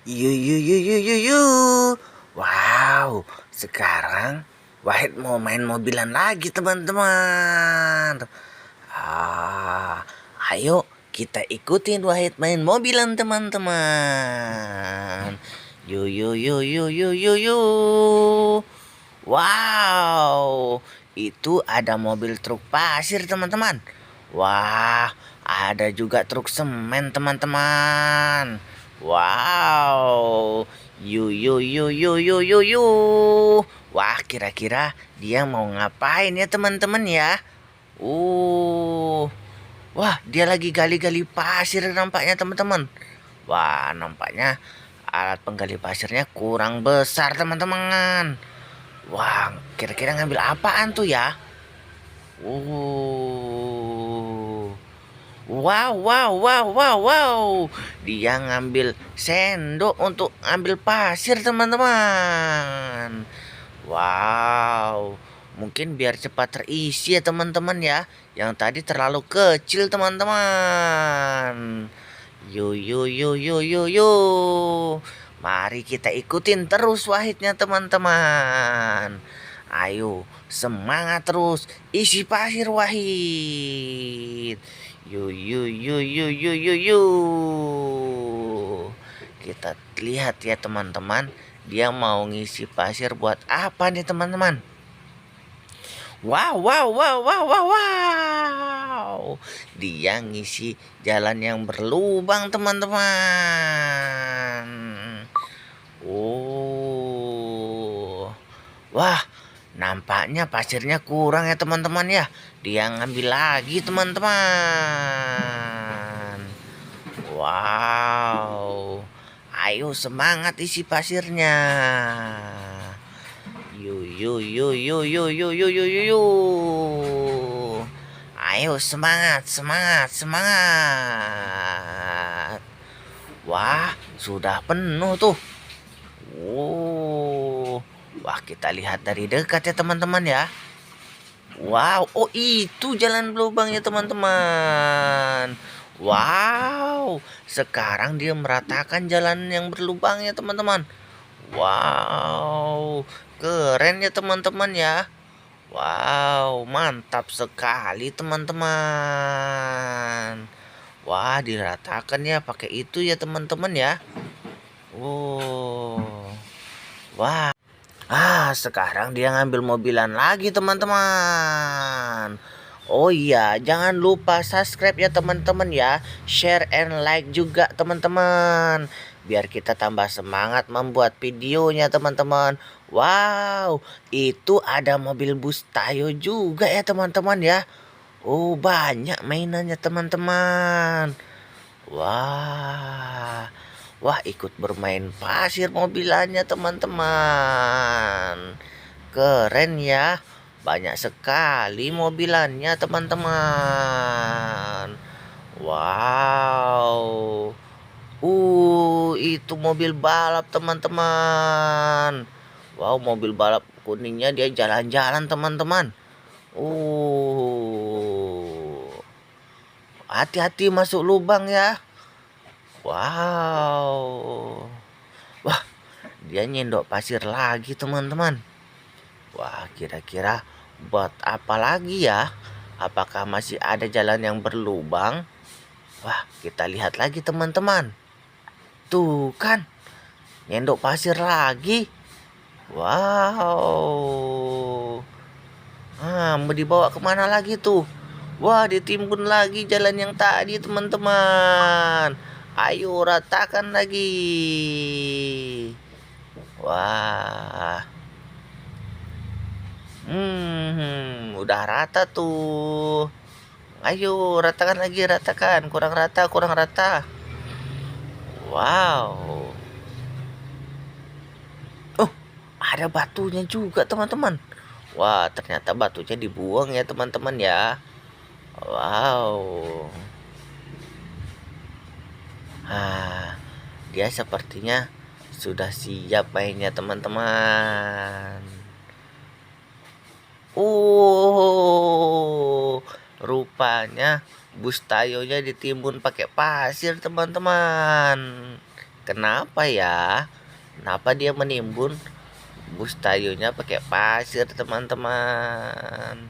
Yu. Wow, sekarang Wahid mau main mobilan lagi teman-teman. Ayo kita ikutin Wahid main mobilan teman-teman. Yu. Wow, itu ada mobil truk pasir teman-teman. Wah, ada juga truk semen teman-teman. Wow, yu. Wah, kira-kira dia mau ngapain ya teman-teman ya? Wah, dia lagi gali-gali pasir nampaknya teman-teman. Wah, nampaknya alat penggali pasirnya kurang besar teman-teman. Wah, kira-kira ngambil apaan tuh ya? Uh, wow. Dia ngambil sendok untuk ngambil pasir teman-teman. Wow, mungkin biar cepat terisi ya teman-teman ya. Yang tadi terlalu kecil teman-teman. Yo. Mari kita ikutin terus Wahidnya teman-teman. Ayo, semangat terus. Isi pasir Wahid. Yo. Kita lihat ya teman-teman. Dia mau ngisi pasir buat apa nih teman-teman? Wow. Dia ngisi jalan yang berlubang teman-teman. Wah, nampaknya pasirnya kurang ya teman-teman ya. Dia ngambil lagi teman-teman. Wow. Ayo semangat isi pasirnya. Yo. Ayo semangat. Wah, sudah penuh tuh. Wah, kita lihat dari dekat ya teman-teman ya. Wow, oh itu jalan berlubangnya teman-teman. Wow, sekarang dia meratakan jalan yang berlubangnya teman-teman. Wow, keren ya teman-teman ya. Wow, mantap sekali teman-teman. Wah, diratakan ya pakai itu ya teman-teman ya. Wah. Sekarang dia ngambil mobilan lagi teman-teman. Oh iya, jangan lupa subscribe ya teman-teman ya. Share and like juga teman-teman. Biar kita tambah semangat membuat videonya teman-teman. Wow, itu ada mobil bus Tayo juga ya teman-teman ya. Oh, banyak mainannya teman-teman. Wah, ikut bermain pasir mobilannya teman-teman. Keren ya. Banyak sekali mobilannya teman-teman. Wow. Itu mobil balap teman-teman. Wow, mobil balap kuningnya dia jalan-jalan teman-teman. Hati-hati masuk lubang ya. Wow. Wah, dia nyendok pasir lagi teman-teman. Wah, kira-kira buat apa lagi ya? Apakah masih ada jalan yang berlubang? Wah, kita lihat lagi teman-teman. Tuh kan, nyendok pasir lagi. Wow. Mau dibawa kemana lagi tuh? Wah, ditimbun lagi jalan yang tadi teman-teman. Ayo ratakan lagi. Wah. Udah rata tuh. Ayo ratakan lagi, kurang rata. Wow. Oh, ada batunya juga teman-teman. Wah, ternyata batunya dibuang ya teman-teman ya. Wow. Dia sepertinya sudah siap mainnya teman-teman. Rupanya bus Tayonya ditimbun pakai pasir teman-teman. Kenapa ya? Kenapa dia menimbun Bustayunya pakai pasir, teman-teman?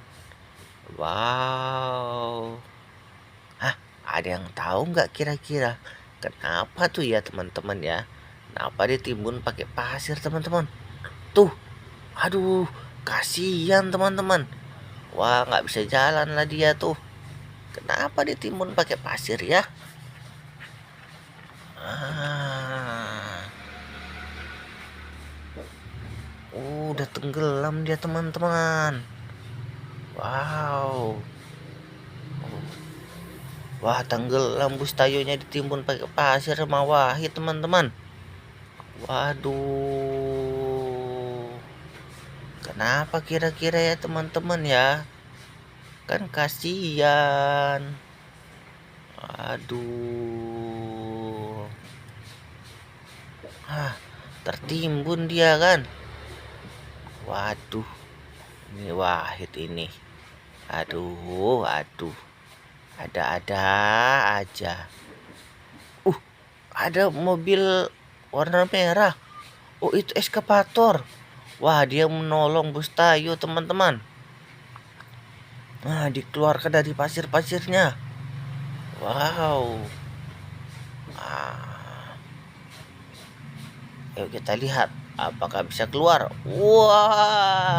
Wow. Hah, ada yang tahu nggak kira-kira kenapa tuh ya, teman-teman ya? Kenapa dia timbun pakai pasir, teman-teman? Tuh, aduh, kasihan teman-teman. Wah, nggak bisa jalan lah dia tuh. Kenapa ditimbun pakai pasir ya? Ah, udah tenggelam dia, teman-teman. Wow. Wah, tenggelam Bustayunya ditimbun pakai pasir sama Wahid, teman-teman. Waduh. Kenapa kira-kira ya, teman-teman ya? Kan kasihan. Aduh. Hah, tertimbun dia kan? Waduh, ini Wahid ini. Aduh, aduh. Ada-ada aja. Ada mobil warna merah. Oh, itu eskavator. Wah, dia menolong Bustayu, teman-teman. Nah, dikeluarkan dari pasir-pasirnya. Wow. Ah, yuk kita lihat apakah bisa keluar. Wah.